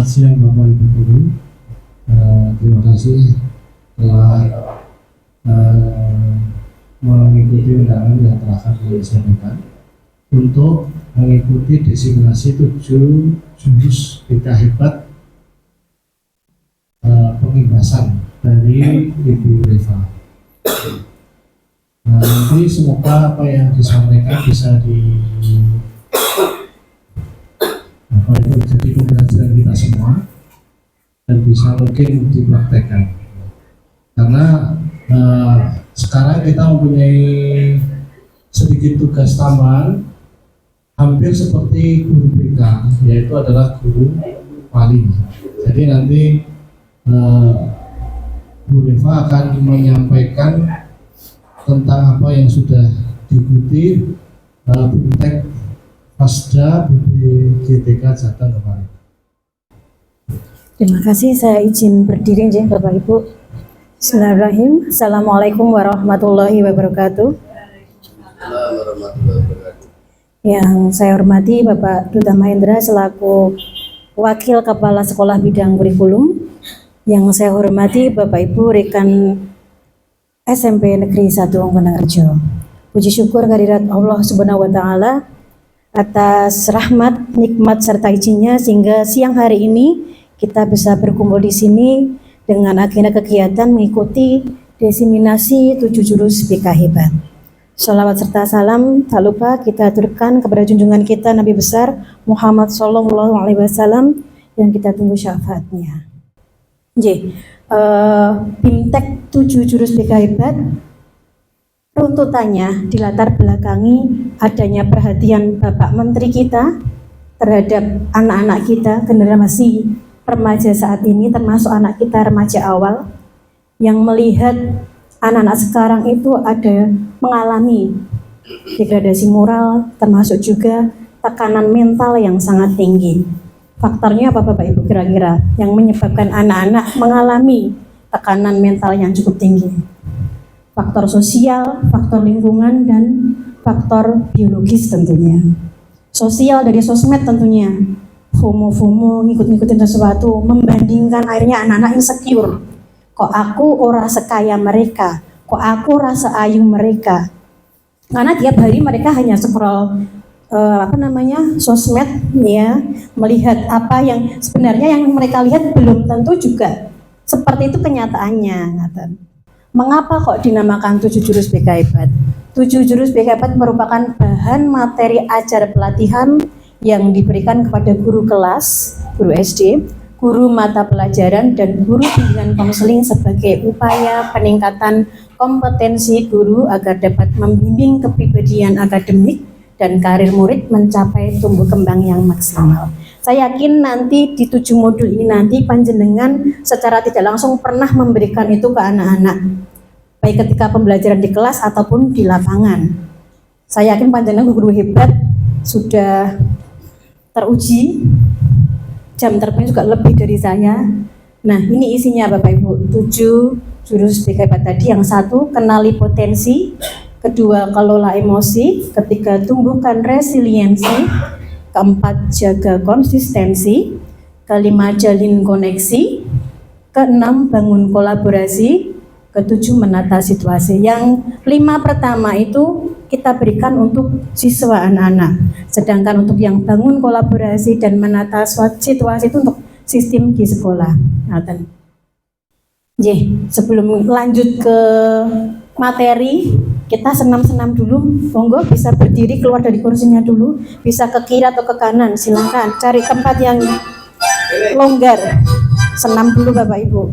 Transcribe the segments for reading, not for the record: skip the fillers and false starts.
Selamat siang Bapak Ibu Guru. Terima kasih telah mengikuti undangan yang telah kami sampaikan untuk mengikuti diseminasi 7 jurus BK hebat pengibasan dari Ibu Reva. Nanti semoga apa yang disampaikan bisa jadi pembelajaran kita semua dan bisa mungkin dipraktekkan, karena sekarang kita mempunyai sedikit tugas tambahan hampir seperti guru BK, yaitu adalah guru wali. Jadi nanti Bu Reva akan menyampaikan tentang apa yang sudah diikuti BIMTEK Pasda BPGTK Jateng kemarin. Terima kasih, saya izin berdiri ya Bapak Ibu. Bismillahirrahmanirrahim. Assalamualaikum warahmatullahi wabarakatuh. Yang saya hormati Bapak Duta Mahendra selaku Wakil Kepala Sekolah Bidang Kurikulum. Yang saya hormati Bapak Ibu rekan SMP Negeri 1 Wonorejo. Puji syukur kehadirat Allah Subhanahu wa taala atas rahmat, nikmat serta izinnya sehingga siang hari ini kita bisa berkumpul di sini dengan agenda kegiatan mengikuti diseminasi 7 jurus BK hebat. Shalawat serta salam tak lupa kita aturkan kepada junjungan kita Nabi besar Muhammad Sallallahu Alaihi Wasallam yang kita tunggu syafaatnya. BIMTEK 7 jurus BK hebat runtutannya dilatar belakangi adanya perhatian Bapak Menteri kita terhadap anak-anak kita, generasi remaja saat ini, termasuk anak kita remaja awal yang melihat anak-anak sekarang itu ada mengalami degradasi moral, termasuk juga tekanan mental yang sangat tinggi. Faktornya apa Bapak Ibu kira-kira yang menyebabkan anak-anak mengalami tekanan mental yang cukup tinggi? Faktor sosial, faktor lingkungan, dan faktor biologis tentunya. Sosial dari sosmed tentunya, FOMO, ngikut-ngikutin sesuatu, membandingkan akhirnya anak-anak insecure. Kok aku ora sekaya mereka, kok aku rasa ayu mereka. Karena tiap hari mereka hanya scroll sosmed ya, melihat apa yang sebenarnya yang mereka lihat belum tentu juga seperti itu kenyataannya. Mengapa kok dinamakan 7 jurus BK hebat? 7 jurus BK hebat merupakan bahan materi ajar pelatihan yang diberikan kepada guru kelas, guru SD, guru mata pelajaran, dan guru bimbingan konseling sebagai upaya peningkatan kompetensi guru agar dapat membimbing kepribadian akademik dan karir murid mencapai tumbuh kembang yang maksimal. Saya yakin nanti di 7 modul ini nanti panjenengan secara tidak langsung pernah memberikan itu ke anak-anak, baik ketika pembelajaran di kelas ataupun di lapangan. Saya yakin panjenengan guru hebat sudah teruji, jam terbangnya juga lebih dari saya. Nah, ini isinya Bapak Ibu, 7 jurus BK hebat tadi. Yang 1, kenali potensi. Kedua, kelola emosi. Ketiga, tumbuhkan resiliensi. Keempat, jaga konsistensi. Kelima, jalin koneksi. Keenam, bangun kolaborasi. Ketujuh, menata situasi. Yang 5 pertama itu kita berikan untuk siswa anak-anak. Sedangkan untuk yang bangun kolaborasi dan menata situasi itu untuk sistem di sekolah. Sebelum lanjut ke materi, kita senam-senam dulu. Monggo bisa berdiri, keluar dari kursinya dulu, bisa ke kiri atau ke kanan, silakan cari tempat yang longgar. Senam dulu Bapak Ibu.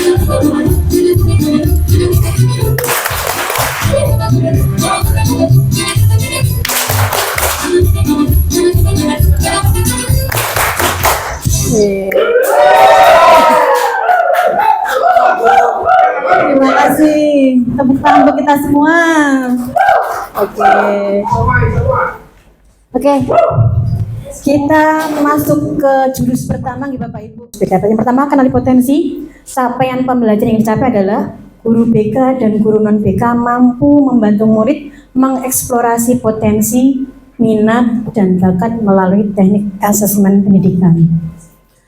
Terima kasih. Tepuk tangan untuk kita semua. Oke. Oke. Kita masuk ke jurus pertama nih Bapak Ibu. Yang pertama kenali potensi. Capaian pembelajaran yang dicapai adalah guru BK dan guru non BK mampu membantu murid mengeksplorasi potensi, minat, dan bakat melalui teknik asesmen pendidikan.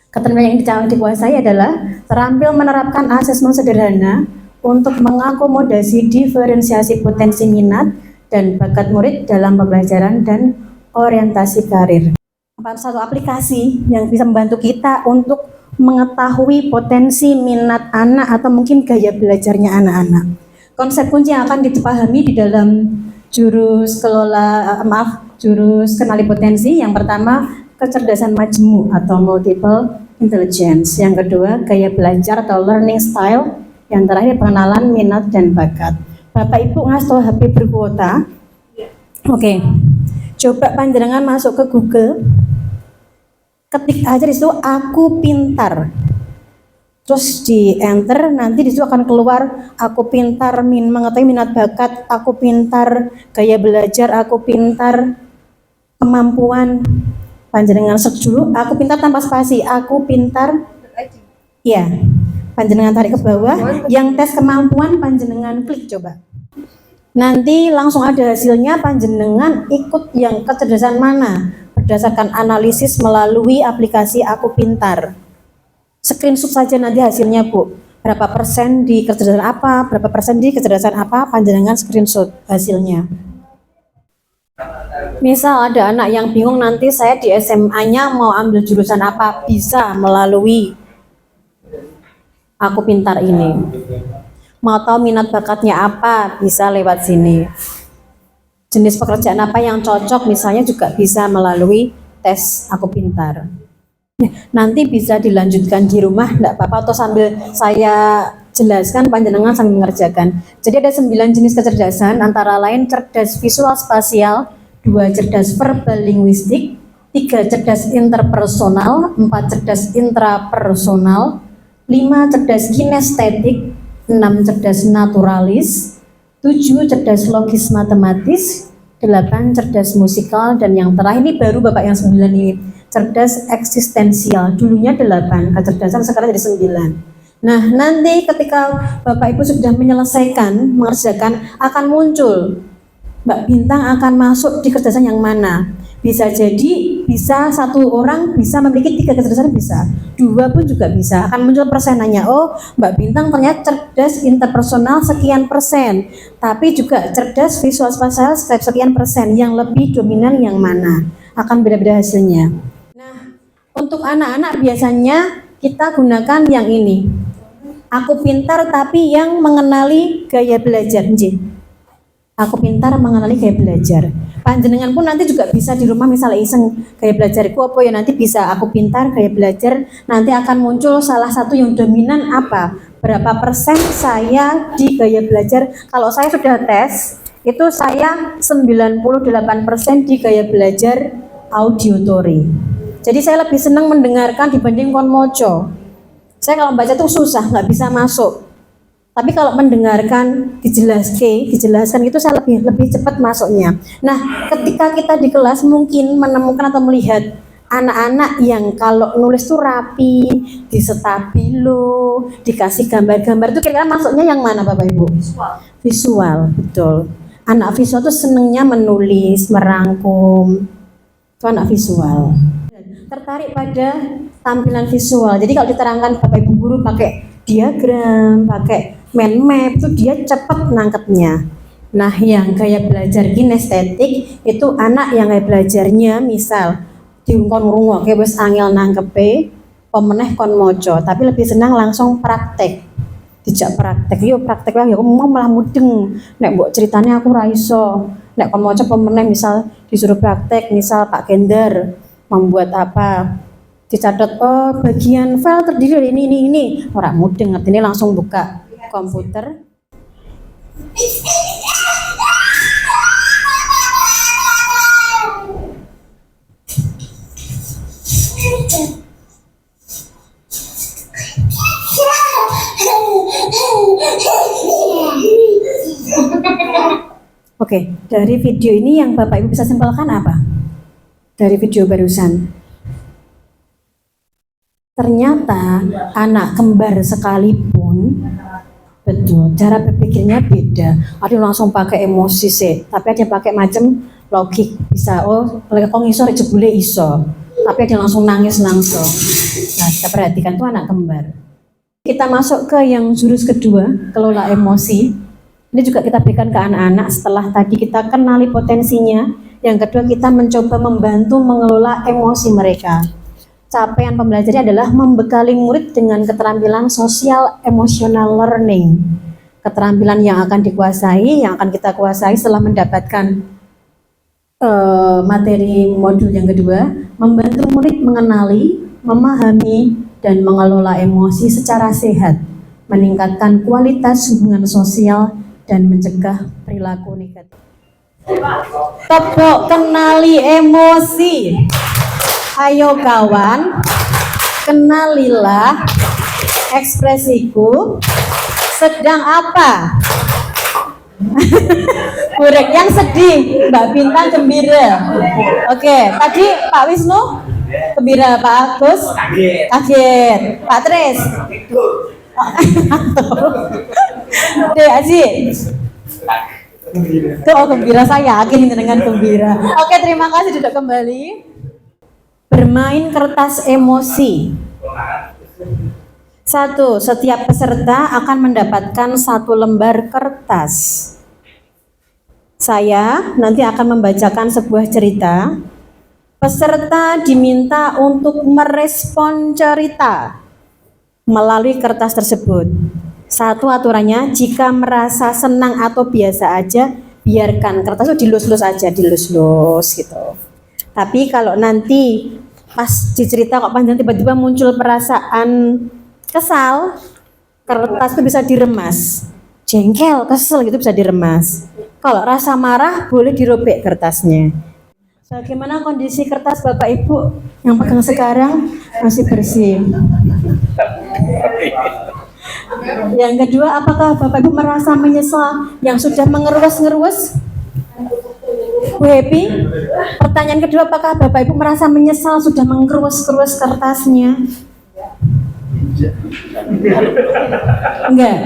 Keterampilan yang dikuasai adalah terampil menerapkan asesmen sederhana untuk mengakomodasi diferensiasi potensi minat dan bakat murid dalam pembelajaran dan orientasi karir. Satu aplikasi yang bisa membantu kita untuk mengetahui potensi minat anak atau mungkin gaya belajarnya anak-anak. Konsep kunci yang akan dipahami di dalam jurus kenali potensi. Yang pertama, kecerdasan majemuk atau multiple intelligence. Yang kedua, gaya belajar atau learning style. Yang terakhir, pengenalan minat dan bakat. Bapak Ibu ngasih tahu HP berkuota. Oke. Coba panjenengan masuk ke Google. Ketik aja di situ aku pintar. Terus di enter, nanti di situ akan keluar aku pintar mengetahui minat bakat, aku pintar gaya belajar, aku pintar kemampuan. Panjenengan search dulu, aku pintar tanpa spasi, aku pintar. Ya, panjenengan tarik ke bawah, yang tes kemampuan panjenengan klik coba. Nanti langsung ada hasilnya, panjenengan ikut yang kecerdasan mana berdasarkan analisis melalui aplikasi Aku Pintar. Screenshot saja nanti hasilnya Bu. Berapa persen di kecerdasan apa, berapa persen di kecerdasan apa, panjenengan screenshot hasilnya. Misal ada anak yang bingung nanti saya di SMA-nya mau ambil jurusan apa, bisa melalui Aku Pintar ini. Mau tahu minat bakatnya apa, bisa lewat sini. Jenis pekerjaan apa yang cocok, misalnya juga bisa melalui tes Aku Pintar. Nanti bisa dilanjutkan di rumah, enggak apa-apa, atau sambil saya jelaskan, panjenengan sambil mengerjakan. Jadi ada 9 jenis kecerdasan, antara lain cerdas visual spasial, 2 cerdas verbal linguistik, 3 cerdas interpersonal, 4 cerdas intrapersonal, 5 cerdas kinestetik, 6 cerdas naturalis, 7 cerdas logis matematis, 8 cerdas musikal, dan yang terakhir ini baru Bapak yang 9 ini, cerdas eksistensial. Dulunya 8 kecerdasan, sekarang jadi 9. Nah, nanti ketika Bapak Ibu sudah menyelesaikan, mengerjakan, akan muncul Mbak Bintang akan masuk di kecerdasan yang mana. Bisa jadi, bisa satu orang bisa memiliki 3 kecerdasan, bisa 2 pun juga bisa. Akan muncul persenannya, oh Mbak Bintang ternyata cerdas interpersonal sekian persen, tapi juga cerdas visual spasial sekian persen. Yang lebih dominan yang mana, akan beda-beda hasilnya. Nah, untuk anak-anak biasanya kita gunakan yang ini, Aku Pintar tapi yang mengenali gaya belajar. Aku Pintar mengenali gaya belajar. Panjenengan pun nanti juga bisa di rumah misalnya iseng gaya belajarku apa ya, nanti bisa Aku Pintar gaya belajar, nanti akan muncul salah satu yang dominan apa, berapa persen saya di gaya belajar. Kalau saya sudah tes, itu saya 98% di gaya belajar auditory. Jadi saya lebih senang mendengarkan dibanding konmoco. Saya kalau baca tuh susah, nggak bisa masuk. Tapi kalau mendengarkan, dijelaskan itu saya lebih cepat masuknya. Nah, ketika kita di kelas mungkin menemukan atau melihat anak-anak yang kalau nulis tuh rapi, distabilo, dikasih gambar-gambar, itu kira-kira masuknya yang mana Bapak Ibu? Visual, betul. Anak visual tuh senengnya menulis, merangkum. Itu anak visual. Tertarik pada tampilan visual. Jadi kalau diterangkan Bapak Ibu guru pakai diagram, pakai mind map, itu dia cepat nangkepnya. Nah, yang gaya belajar kinestetik itu anak yang gaya belajarnya misal diungkon ngrungokke wis angel nangkepe, pemeneh kon maca, tapi lebih senang langsung praktek. Dijak praktek, yo praktek lah, yo mau malah mudeng. Nek mbok ceritane aku ra iso. Nek kon maca pemeneh misal disuruh praktek, misal Pak Gender membuat apa? Dicatat, oh bagian file terdiri dari ini. Orang mudeng ngerti, langsung buka komputer. Oke, dari video ini yang Bapak Ibu bisa simpulkan apa? Dari video barusan. Ternyata anak kembar sekalipun, betul, cara berpikirnya beda. Ada yang langsung pakai emosi sih, tapi ada yang pakai macam logik, bisa, oh kalau ngisor jebule iso. Tapi ada yang langsung nangis langsung. Nah, kita perhatikan tuh anak kembar. Kita masuk ke yang jurus kedua, kelola emosi. Ini juga kita berikan ke anak-anak setelah tadi kita kenali potensinya. Yang kedua, kita mencoba membantu mengelola emosi mereka. Capaian pembelajaran adalah membekali murid dengan keterampilan sosial emotional learning. Keterampilan yang akan dikuasai, yang akan kita kuasai setelah mendapatkan materi modul yang kedua, membantu murid mengenali, memahami, dan mengelola emosi secara sehat, meningkatkan kualitas hubungan sosial, dan mencegah perilaku negatif. Tepuk kenali emosi. Ayo kawan, kenalilah ekspresiku sedang apa? Burek yang sedih, Mbak Bintang gembira. Oke, tadi Pak Wisnu gembira, Pak Agus kaget, Pak Tris Dek Aji oh gembira, saya yakin dengan gembira. Oke, terima kasih, duduk kembali. Bermain kertas emosi. 1. Setiap peserta akan mendapatkan 1 lembar kertas. Saya nanti akan membacakan sebuah cerita. Peserta diminta untuk merespon cerita melalui kertas tersebut. 1 aturannya, jika merasa senang atau biasa aja, biarkan kertas itu dilus-lus aja, dilus-lus gitu. Tapi kalau nanti pas dicerita kok panjang tiba-tiba muncul perasaan kesal, kertas itu bisa diremas. Jengkel, kesel gitu bisa diremas. Kalau rasa marah boleh dirobek kertasnya. Bagaimana kondisi kertas Bapak Ibu yang pegang sekarang? Masih bersih. Yang kedua, apakah Bapak Ibu merasa menyesal yang sudah mengerus-ngerus? Bu Happy, pertanyaan kedua, apakah Bapak Ibu merasa menyesal sudah mengerus-kerus kertasnya? Enggak.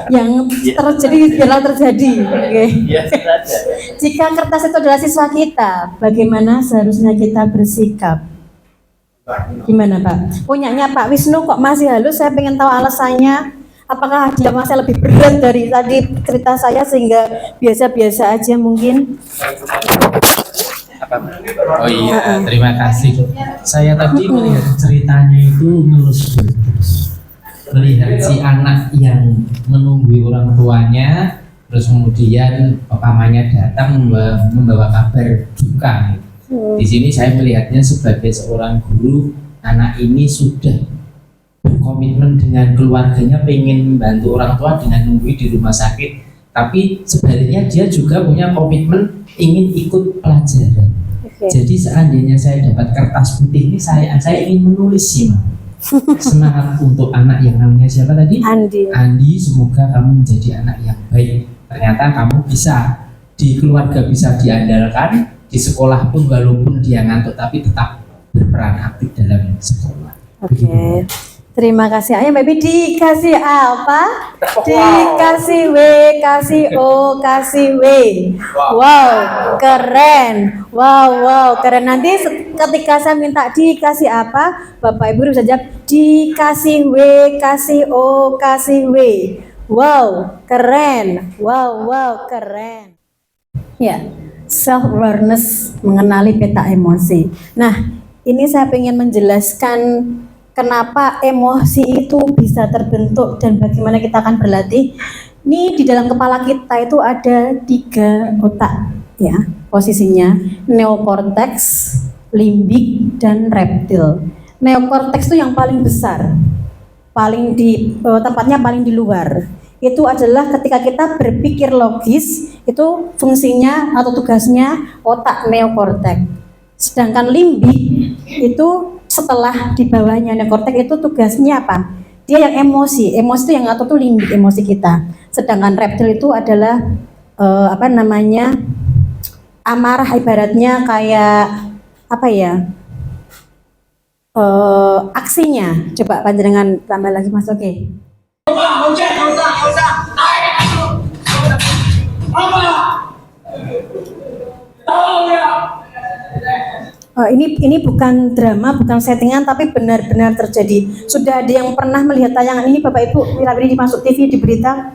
Yang terjadi biarlah terjadi. Oke. Jika kertas itu adalah siswa kita, bagaimana seharusnya kita bersikap? Gimana Pak? Punyanya Pak Wisnu kok masih halus? Saya pengen tahu alasannya. Apakah dia masih lebih berat dari tadi cerita saya sehingga biasa-biasa aja mungkin? Oh iya, terima kasih. Saya tadi melihat ceritanya itu ngelus-ngelus, melihat si anak yang menunggu orang tuanya, terus kemudian pamannya datang membawa kabar duka. Di sini saya melihatnya sebagai seorang guru, anak ini sudah berkomitmen dengan keluarganya, pengen membantu orang tua dengan nunggu di rumah sakit, tapi sebenarnya dia juga punya komitmen ingin ikut pelajaran. Jadi seandainya saya dapat kertas putih ini, saya ingin menulis sih, semangat untuk anak yang namanya siapa tadi? Andi, semoga kamu menjadi anak yang baik. Ternyata kamu bisa di keluarga, bisa diandalkan, di sekolah pun walaupun dia ngantuk tapi tetap berperan aktif dalam sekolah. Oke. Terima kasih. Ayo Baby, dikasih apa? Dikasih W, kasih O, kasih W. Wow, keren. Wow, keren. Nanti ketika saya minta dikasih apa, Bapak Ibu bisa jawab dikasih W, kasih O, kasih W. Wow, keren. Wow, keren. Ya, self awareness, mengenali peta emosi. Nah, ini saya ingin menjelaskan kenapa emosi itu bisa terbentuk dan bagaimana kita akan berlatih. Ini di dalam kepala kita itu ada 3 otak ya posisinya, neokortex, limbik, dan reptil. Neokorteks itu yang paling besar, paling di tempatnya paling di luar. Itu adalah ketika kita berpikir logis, itu fungsinya atau tugasnya otak neokorteks. Sedangkan limbik itu setelah di bawahnya neokorteks itu tugasnya apa? Dia yang emosi itu yang ngatur tuh limbik, emosi kita. Sedangkan reptil itu adalah amarah, ibaratnya kayak apa ya? Aksinya. Coba panjenengan tambah lagi Mas, oke. Ini bukan drama, bukan settingan, tapi benar-benar terjadi. Sudah ada yang pernah melihat tayangan ini, Bapak Ibu, Wira-wiri di Masuk TV di berita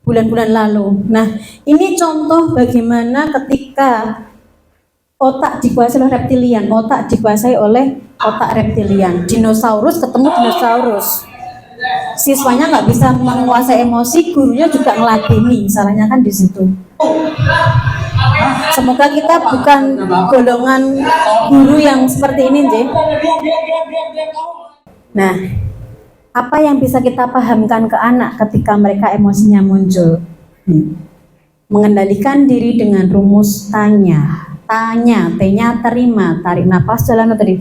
bulan-bulan lalu. Nah, ini contoh bagaimana ketika otak dikuasai oleh reptilian, otak dikuasai oleh otak reptilian. Dinosaurus ketemu dinosaurus. Siswanya nggak bisa menguasai emosi, gurunya juga ngeladeni. Salahnya kan di situ. Semoga kita bukan golongan guru yang seperti ini, J. Nah, apa yang bisa kita pahamkan ke anak ketika mereka emosinya muncul? Mengendalikan diri dengan rumus tanya, T-nya terima, tarik napas, jalan tadi.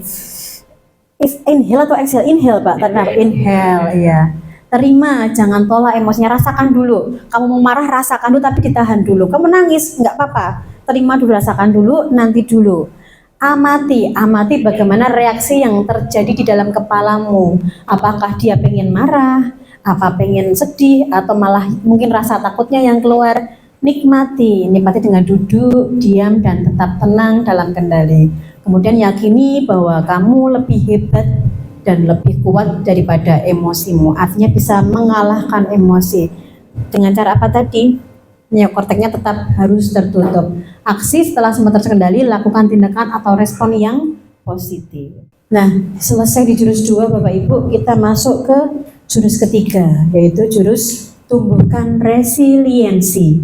Inhale atau exhale? Inhale, Pak. Inhale, ya. Terima, jangan tolak emosinya, rasakan dulu. Kamu mau marah, rasakan dulu, tapi ditahan dulu. Kamu nangis, nggak apa-apa. Terima dulu, rasakan dulu, nanti dulu. Amati bagaimana reaksi yang terjadi di dalam kepalamu. Apakah dia pengen marah, apa pengen sedih, atau malah mungkin rasa takutnya yang keluar. Nikmati dengan duduk, diam, dan tetap tenang dalam kendali. Kemudian yakini bahwa kamu lebih hebat dan lebih kuat daripada emosimu. Artinya bisa mengalahkan emosi. Dengan cara apa tadi? Neokorteknya tetap harus tertutup. Aksi setelah semua terkendali, lakukan tindakan atau respon yang positif. Nah, selesai di jurus 2 Bapak Ibu, kita masuk ke jurus ketiga, yaitu jurus tumbuhkan resiliensi.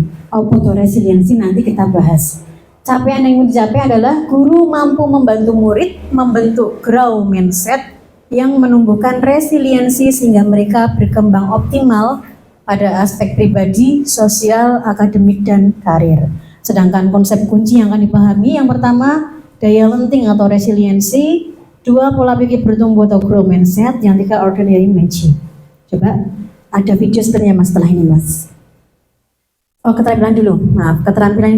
Resiliensi nanti kita bahas. Capaian yang ingin dicapai adalah guru mampu membantu murid membentuk grow mindset yang menumbuhkan resiliensi sehingga mereka berkembang optimal pada aspek pribadi, sosial, akademik, dan karir. Sedangkan konsep kunci yang akan dipahami, yang pertama, daya lenting atau resiliensi, 2, pola pikir bertumbuh atau grow mindset, yang 3, ordinary magic. Coba, ada video sebenarnya Mas setelah ini Mas. Keterampilan dulu, keterampilan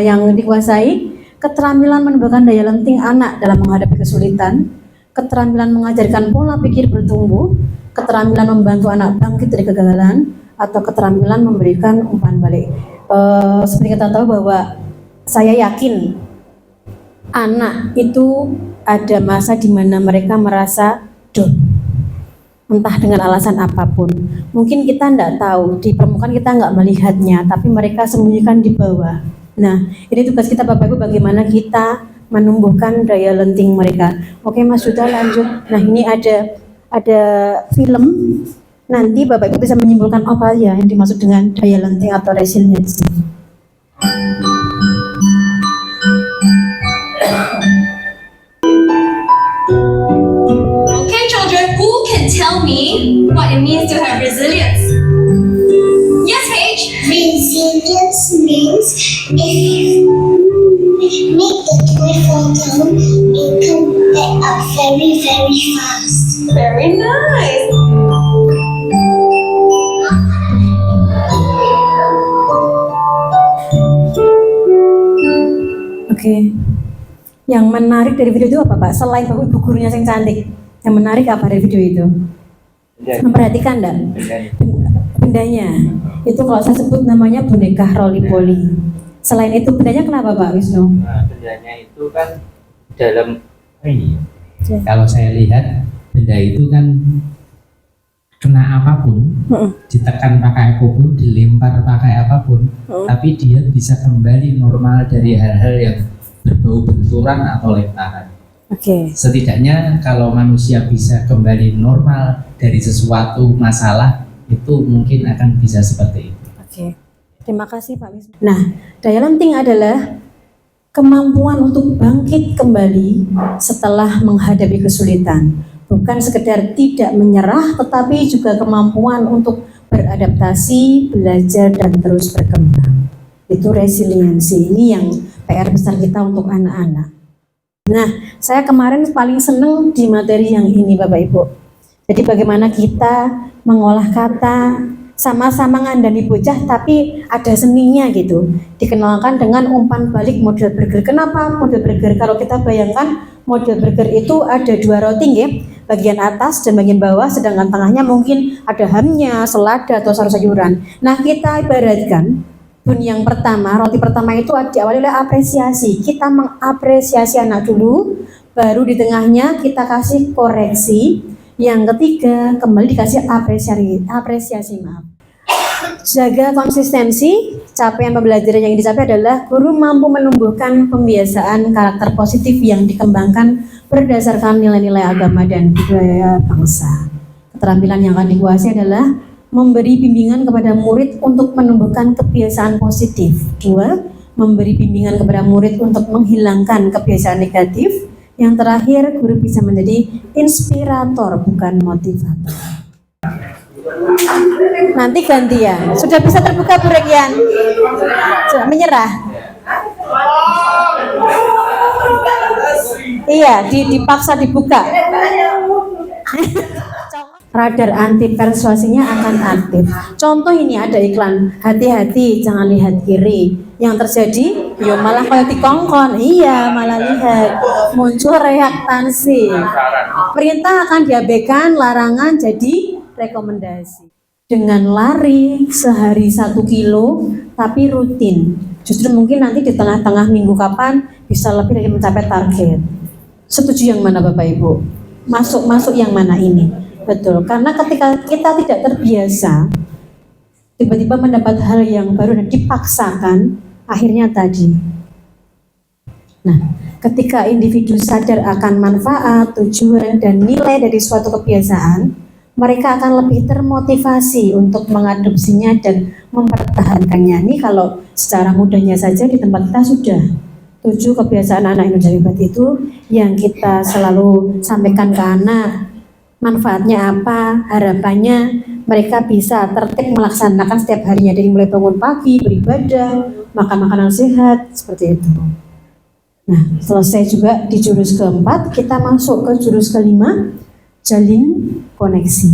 yang dikuasai, keterampilan menumbuhkan daya lenting anak dalam menghadapi kesulitan, keterampilan mengajarkan pola pikir bertumbuh, keterampilan membantu anak bangkit dari kegagalan, atau keterampilan memberikan umpan balik. Seperti kita tahu bahwa saya yakin anak itu ada masa di mana mereka merasa down, entah dengan alasan apapun. Mungkin kita tidak tahu, di permukaan kita nggak melihatnya, tapi mereka sembunyikan di bawah. Nah, ini tugas kita Bapak Ibu, bagaimana kita menumbuhkan daya lenting mereka. Oke Mas, sudah lanjut. Nah, ini ada film. Nanti Bapak Ibu bisa menyimpulkan apa ya yang dimaksud dengan daya lenting atau resiliensi. Okay, children, who can tell me what it means to have resilience? Yes, Paige? Resilience means if you make the toy fall down, it can back up very, very fast. Very nice. Oke. Yang menarik dari video itu apa Pak? Selain Bapak Ibu gurunya yang cantik, yang menarik apa dari video itu? Memperhatikan enggak? Bendanya. Itu kalau saya sebut namanya boneka roly-poly. Selain itu bendanya kenapa Pak Wisnu? Nah, bendanya itu kan dalam kalau saya lihat benda itu kan kena apapun, ditekan pakai apapun, dilempar pakai apapun, tapi dia bisa kembali normal dari hal-hal yang berbau benturan atau lemparan. Oke. Setidaknya kalau manusia bisa kembali normal dari sesuatu masalah, itu mungkin akan bisa seperti itu. Oke. Terima kasih Pak Wisnu. Nah, daya lenting adalah kemampuan untuk bangkit kembali setelah menghadapi kesulitan. bukan sekedar tidak menyerah, tetapi juga kemampuan untuk beradaptasi, belajar, dan terus berkembang. Itu resiliensi. Ini yang PR besar kita untuk anak-anak. Nah, saya kemarin paling seneng di materi yang ini, Bapak Ibu. Jadi bagaimana kita mengolah kata, sama-sama ngandani bocah tapi ada seninya gitu. Dikenalkan dengan umpan balik model burger. Kenapa model burger? Kalau kita bayangkan model burger itu ada 2 roti ya, bagian atas dan bagian bawah, sedangkan tengahnya mungkin ada hamnya, selada atau sayur-sayuran. Nah, kita ibaratkan bun yang pertama, roti pertama itu diawali oleh apresiasi. Kita mengapresiasi anak dulu, baru di tengahnya kita kasih koreksi. Yang ketiga, kembali dikasih apresiasi. Jaga konsistensi. Capaian pembelajaran yang dicapai adalah guru mampu menumbuhkan pembiasaan karakter positif yang dikembangkan berdasarkan nilai-nilai agama dan budaya bangsa. Keterampilan yang akan dikuasai adalah memberi bimbingan kepada murid untuk menumbuhkan kebiasaan positif. 2. Memberi bimbingan kepada murid untuk menghilangkan kebiasaan negatif. Yang terakhir, guru bisa menjadi inspirator, bukan motivator. Nanti gantian. Sudah bisa terbuka Bu Rekian? Sudah menyerah? Iya, dipaksa dibuka. Radar anti persuasinya akan aktif. Contoh ini ada iklan, hati-hati jangan lihat kiri. Yang terjadi, ya malah kayak dikongkon. Iya, malah lihat. Muncul reaktansi. Perintah akan diabaikan, larangan jadi rekomendasi. Dengan lari sehari 1 kilo, tapi rutin. Justru mungkin nanti di tengah-tengah minggu kapan bisa lebih dari mencapai target. Setuju yang mana Bapak Ibu? Masuk yang mana ini? Betul, karena ketika kita tidak terbiasa, tiba-tiba mendapat hal yang baru dan dipaksakan, akhirnya tadi. Nah, ketika individu sadar akan manfaat, tujuan, dan nilai dari suatu kebiasaan, mereka akan lebih termotivasi untuk mengadopsinya dan mempertahankannya. Ini kalau secara mudahnya saja di tempat kita sudah 7 kebiasaan anak Indonesia Hebat itu yang kita selalu sampaikan ke anak. Manfaatnya apa, harapannya mereka bisa tertib melaksanakan setiap harinya, dari mulai bangun pagi, beribadah, makan makanan sehat, seperti itu. Nah, selesai juga di jurus keempat, kita masuk ke jurus kelima, jalin koneksi.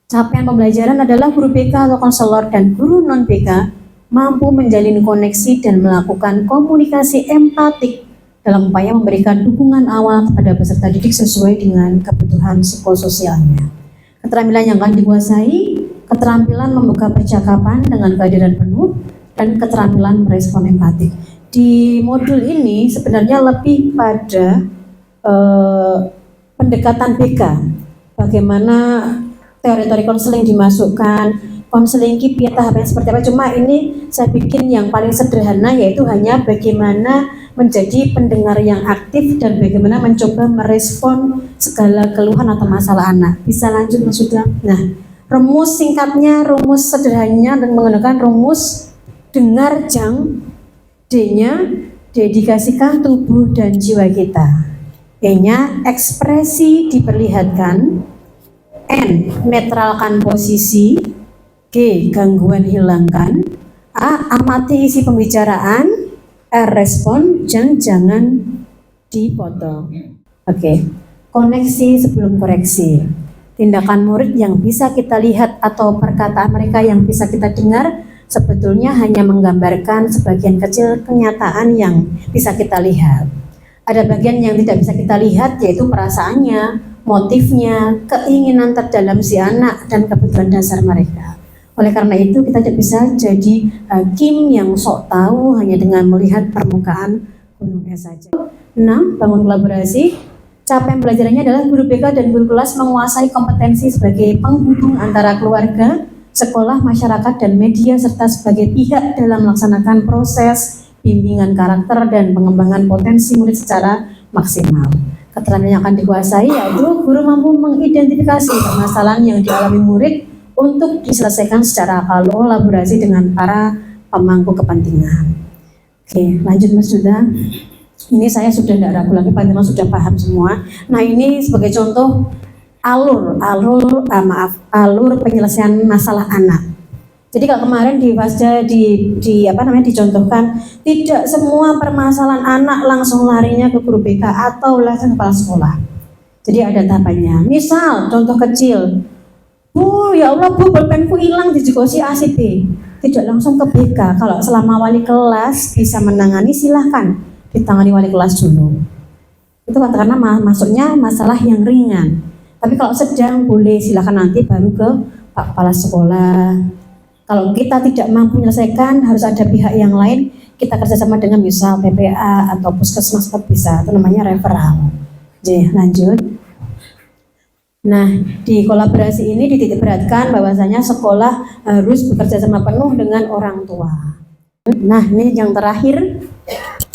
Capaian pembelajaran adalah guru BK atau konselor dan guru non BK mampu menjalin koneksi dan melakukan komunikasi empatik dalam upaya memberikan dukungan awal kepada peserta didik sesuai dengan kebutuhan psikososialnya. Keterampilan yang akan dikuasai, keterampilan membuka percakapan dengan kehadiran penuh, dan keterampilan merespon empatik. Di modul ini sebenarnya lebih pada pendekatan BK, bagaimana teori-teori konseling dimasukkan, konseling KIPI tahapnya seperti apa. Cuma ini saya bikin yang paling sederhana, yaitu hanya bagaimana menjadi pendengar yang aktif dan bagaimana mencoba merespon segala keluhan atau masalah anak. Bisa lanjut Mas Sudah? Nah, rumus singkatnya, rumus sederhananya dan menggunakan rumus dengar jang, D-nya dedikasikan tubuh dan jiwa kita. E-nya ekspresi diperlihatkan, N netralkan posisi, G gangguan hilangkan, A amati isi pembicaraan, R respon, jangan dipotong. Oke. Koneksi sebelum koreksi. Tindakan murid yang bisa kita lihat atau perkataan mereka yang bisa kita dengar sebetulnya hanya menggambarkan sebagian kecil kenyataan yang bisa kita lihat. Ada bagian yang tidak bisa kita lihat, yaitu perasaannya, motifnya, keinginan terdalam si anak, dan kebutuhan dasar mereka. Oleh karena itu kita tidak bisa jadi hakim yang sok tahu hanya dengan melihat permukaan gunung es saja. 6. Bangun kolaborasi. Capaian pembelajarannya adalah guru BK dan guru kelas menguasai kompetensi sebagai penghubung antara keluarga, sekolah, masyarakat, dan media, serta sebagai pihak dalam melaksanakan proses bimbingan karakter dan pengembangan potensi murid secara maksimal. Keterampilan yang akan dikuasai yaitu guru mampu mengidentifikasi permasalahan yang dialami murid untuk diselesaikan secara kolaborasi dengan para pemangku kepentingan. Oke, lanjut Mas Duda. Ini saya sudah tidak ragu lagi, panjenengan sudah paham semua. Nah, ini sebagai contoh alur penyelesaian masalah anak. Jadi kalau kemarin di Fasda dicontohkan, tidak semua permasalahan anak langsung larinya ke guru BK atau langsung kepala sekolah. Jadi ada tahapannya. Misal contoh kecil, Bu, ya Allah Bu, pulpenku hilang dijegosi ACB. Tidak langsung ke BK. Kalau selama wali kelas bisa menangani, silahkan ditangani wali kelas dulu. Itu karena masuknya masalah yang ringan. Tapi kalau sedang, boleh silahkan nanti baru ke Pak Kepala Sekolah. Kalau kita tidak mampu menyelesaikan, harus ada pihak yang lain, kita kerjasama dengan misal PPA atau puskesmas bisa. Itu namanya referral. Jadi lanjut. Nah, di kolaborasi ini dititik beratkan bahwasanya sekolah harus bekerja sama penuh dengan orang tua. Nah, ini yang terakhir,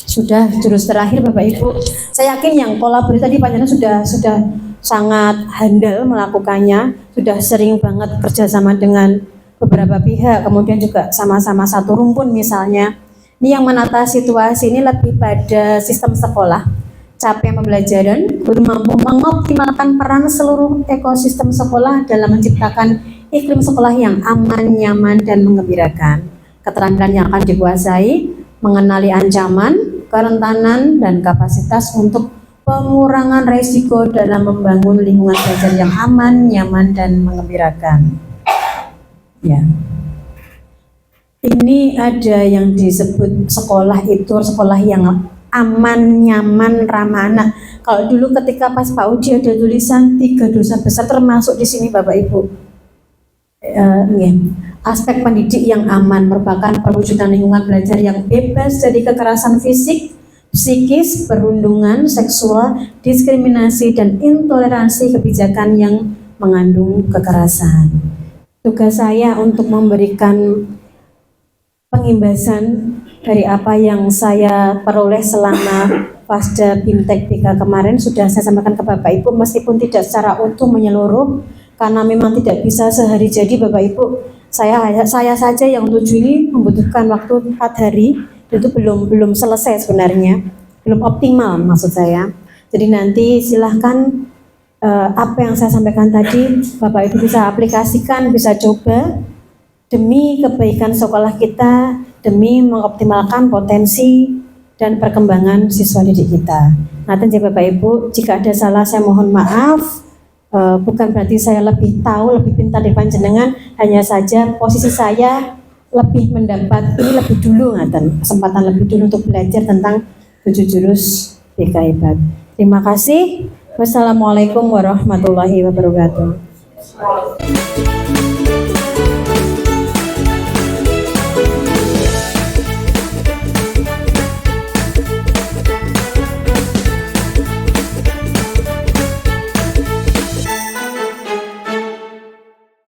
sudah jurus terakhir Bapak Ibu. Saya yakin yang kolaborasi tadi panjenengan sudah sangat handal melakukannya, sudah sering banget kerjasama dengan beberapa pihak, kemudian juga sama-sama satu rumpun misalnya. Ini yang menata situasi ini lebih pada sistem sekolah, capaian pembelajaran, guru mampu mengoptimalkan peran seluruh ekosistem sekolah dalam menciptakan iklim sekolah yang aman, nyaman, dan menggembirakan. Keterampilan yang akan dikuasai, mengenali ancaman, kerentanan, dan kapasitas untuk pengurangan resiko dalam membangun lingkungan belajar yang aman, nyaman, dan menggembirakan. Ya. Ini ada yang disebut sekolah itu sekolah yang aman, nyaman, ramah anak. Kalau dulu ketika pas Pak Udi ada tulisan 3 dosa besar termasuk di sini Bapak Ibu. Aspek pendidik yang aman merupakan perwujudan lingkungan belajar yang bebas dari kekerasan fisik, psikis, perundungan, seksual, diskriminasi, dan intoleransi kebijakan yang mengandung kekerasan. Tugas saya untuk memberikan pengimbasan dari apa yang saya peroleh selama Fasda Bimtek BK kemarin sudah saya sampaikan ke Bapak Ibu, meskipun tidak secara utuh menyeluruh karena memang tidak bisa sehari jadi Bapak Ibu. Saya saja yang 7 ini membutuhkan waktu 4 hari, itu belum selesai sebenarnya, belum optimal maksud saya. Jadi nanti silahkan apa yang saya sampaikan tadi Bapak Ibu bisa aplikasikan, bisa coba demi kebaikan sekolah kita, demi mengoptimalkan potensi dan perkembangan siswa didik kita. Nanti Bapak Ibu, jika ada salah saya mohon maaf. Bukan berarti saya lebih tahu, lebih pintar dari panjenengan, hanya saja posisi saya lebih mendapat ini lebih dulu, kesempatan lebih dulu untuk belajar tentang 7 jurus BK Hebat. Terima kasih. Wassalamualaikum warahmatullahi wabarakatuh.